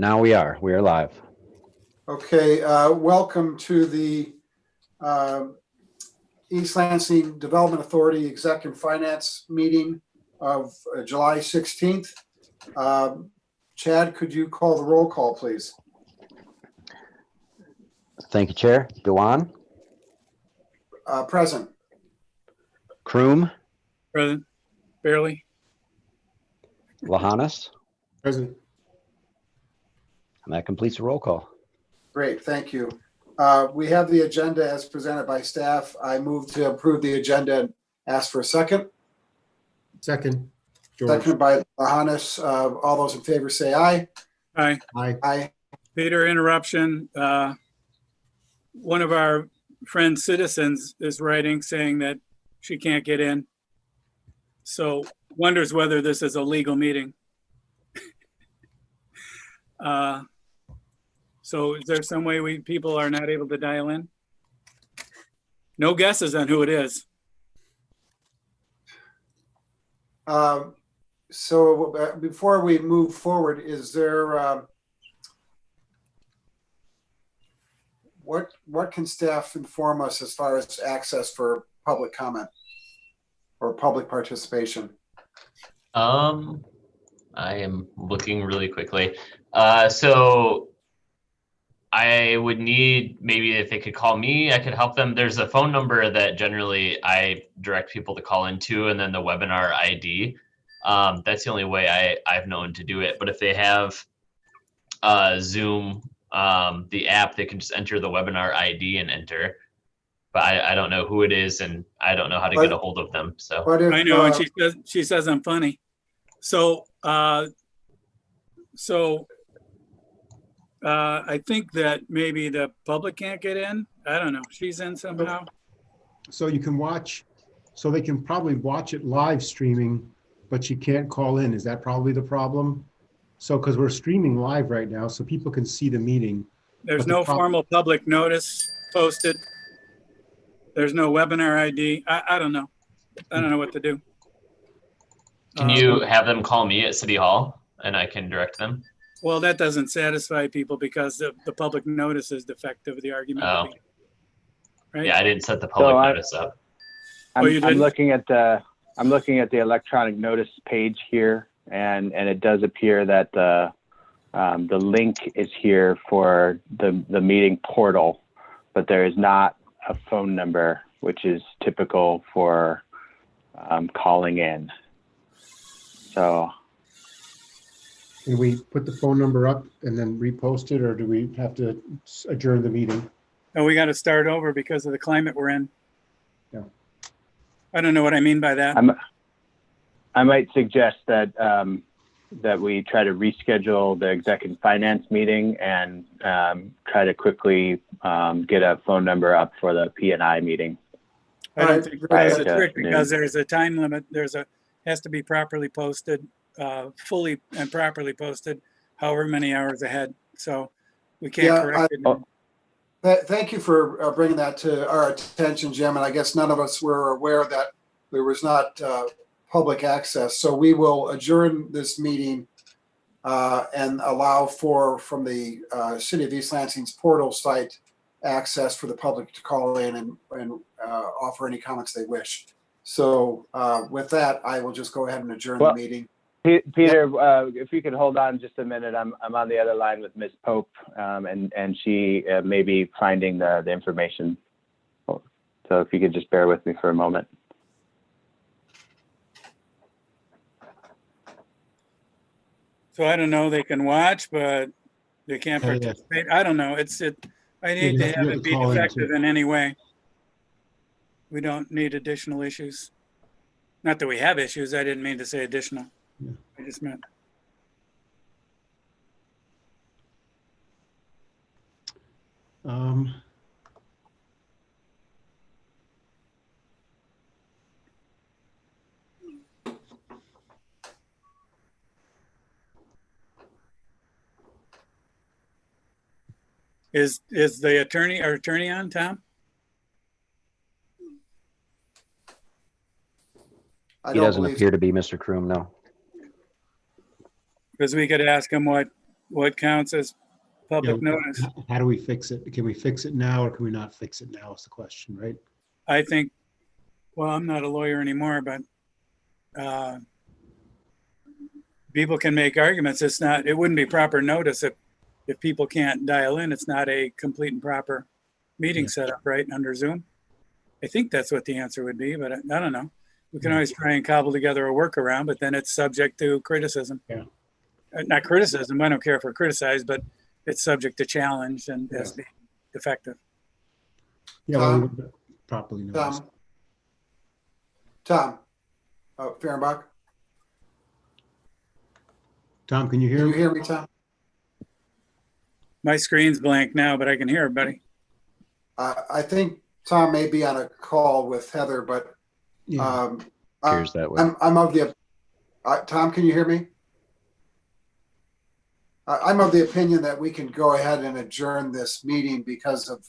Now we are live. Okay, welcome to the East Lansing Development Authority Executive Finance meeting of July 16th. Chad, could you call the roll call, please? Thank you, Chair. Dewan? Present. Kroom? Present. Barely. Lahanas? Present. And that completes the roll call. Great, thank you. We have the agenda as presented by staff. I move to approve the agenda and ask for a second. Second. George. Seconded by Lahanas. All those in favor say aye. Aye. Aye. Aye. Peter, interruption. One of our friend citizens is writing saying that she can't get in. So wonders whether this is a legal meeting. So is there some way people are not able to dial in? No guesses on who it is. So before we move forward, is there what can staff inform us as far as access for public comment or public participation? I am looking really quickly. So I would need, maybe if they could call me, I could help them. There's a phone number that generally I direct people to call into, and then the webinar ID. That's the only way I've known to do it. But if they have Zoom, the app, they can just enter the webinar ID and enter. But I don't know who it is, and I don't know how to get a hold of them. So If, I know, and she says I'm funny. So I think that maybe the public can't get in. I don't know. She's in somehow. So you can watch, so they can probably watch it live streaming, but you can't call in. Is that probably the problem? So, because we're streaming live right now, so people can see the meeting. There's no formal public notice posted. There's no webinar ID. I don't know. I don't know what to do. can you have them call me at City Hall and I can direct them? Well, that doesn't satisfy people because the public notice is defective, the argument. Oh. Right? Yeah, I didn't set the public notice up. Oh, you I'm didn't? looking at the electronic notice page here, and it does appear that the link is here for the meeting portal, but there is not a phone number, which is typical for calling in. So, Can we put the phone number up and then repost it, or do we have to adjourn the meeting? Oh, we got to start over because of the climate we're in. Yeah. I don't know what I mean by that. I might suggest that that we try to reschedule the executive finance meeting and try to quickly get a phone number up for the P&I meeting. I don't think there's a Right. trick because there's a time limit. Has to be properly posted, fully and properly posted, however many hours ahead. So we can't correct it. Thank you for bringing that to our attention, Jim. And I guess none of us were aware that there was not public access. So we will adjourn this meeting and allow from the City of East Lansing's portal site access for the public to call in and offer any comments they wish. So with that, I will just go ahead and adjourn the meeting. Peter, if you could hold on just a minute, I'm on the other line with Ms. Pope, and she may be finding the information. So if you could just bear with me for a moment. So I don't know. They can watch, but they can't participate. I don't know. I need to have it be defective in any way. We don't need additional issues. Not that we have issues. I didn't mean to say additional. Yeah. I just meant. Is the our attorney on, Tom? He doesn't appear to be, Mr. Kroom, no. Because we could ask him what what counts as public Yeah, notice. How do we fix it? Can we fix it now or can we not fix it now is the question, right? I think, well, I'm not a lawyer anymore, but people can make arguments. It wouldn't be proper notice if people can't dial in. It's not a complete and proper meeting Yeah. setup, right, under Zoom. I think that's what the answer would be, but I don't know. We can Yeah. always try and cobble together a workaround, but then it's subject to criticism. Yeah. Not criticism. I don't care if we're criticized, but it's subject to challenge and Yeah. as being effective. Yeah, well, we Tom? would properly notice. Tom, Fehrenbach, Tom, can you can hear you me? hear me, Tom? My screen's blank now, but I can hear everybody. I think Tom may be on a call with Heather, but Yeah, Appears that way. I'm of the, Tom, can you hear me? I'm of the opinion that we can go ahead and adjourn this meeting because of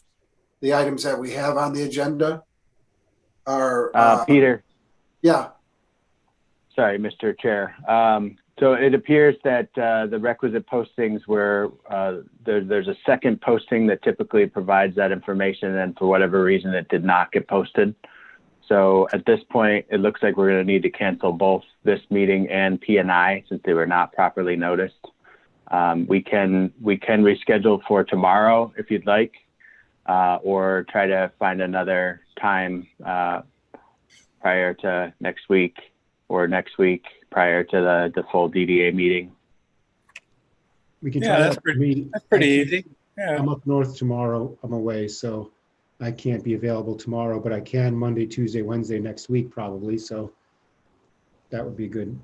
the items that we have on the agenda. Peter, Yeah, sorry, Mr. Chair. So it appears that the requisite postings were, there's a second posting that typically provides that information, and for whatever reason, it did not get posted. So at this point, it looks like we're going to need to cancel both this meeting and P&I since they were not properly noticed. We can reschedule for tomorrow if you'd like, or try to find another time prior to next week, or next week prior to the full DDA meeting. we can Yeah, try that's that. pretty easy. Yeah. I'm up north tomorrow. I'm away, so I can't be available tomorrow, but I can Monday, Tuesday, Wednesday next week probably. So that would be good.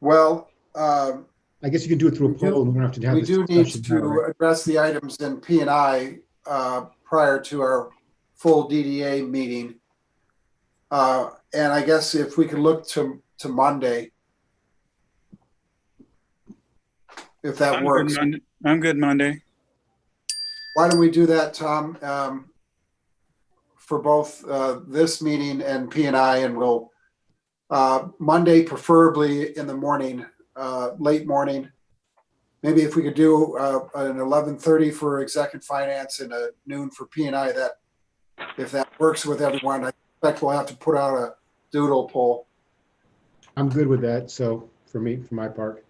well, I guess you can do it through a We do- poll and we don't have to have we this do need discussion now, to right? address the items in P&I prior to our full DDA meeting. And I guess if we could look to Monday, if that I'm good works. Monday. I'm good Monday. Why don't we do that, Tom, for both this meeting and P&I, and we'll Monday preferably in the morning, late morning. Maybe if we could do an 11:30 for executive finance and a noon for P&I, that if that works with everyone, I expect we'll have to put out a doodle poll. I'm good with that. So for my part.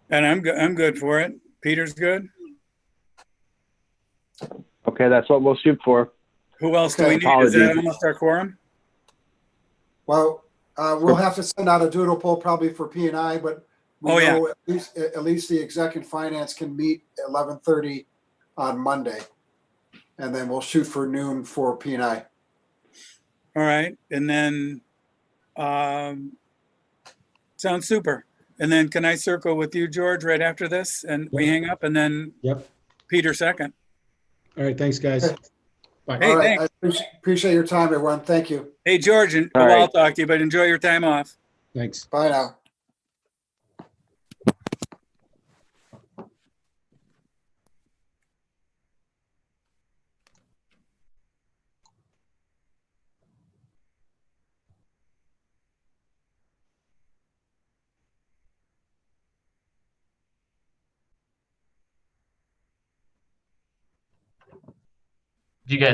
And I'm good for it. Peter's good. Okay, that's what we'll shoot for. Who else do Okay. we need? Is that Apologies. almost our quorum? Well, we'll have to send out a doodle poll probably for P&I, but we Oh, yeah. know at least the executive finance can meet 11:30 on Monday. And then we'll shoot for noon for P&I. All right. And then sounds super. And then can I circle with you, George, right after this? And we Yep. hang up and then Yep. Peter second. All right. Thanks, guys. Bye. Hey, All right, thanks. I appreciate your time, everyone. Thank you. Hey, George, and All well, I'll right. talk to you, but enjoy your time off. Thanks. Bye now. Do you guys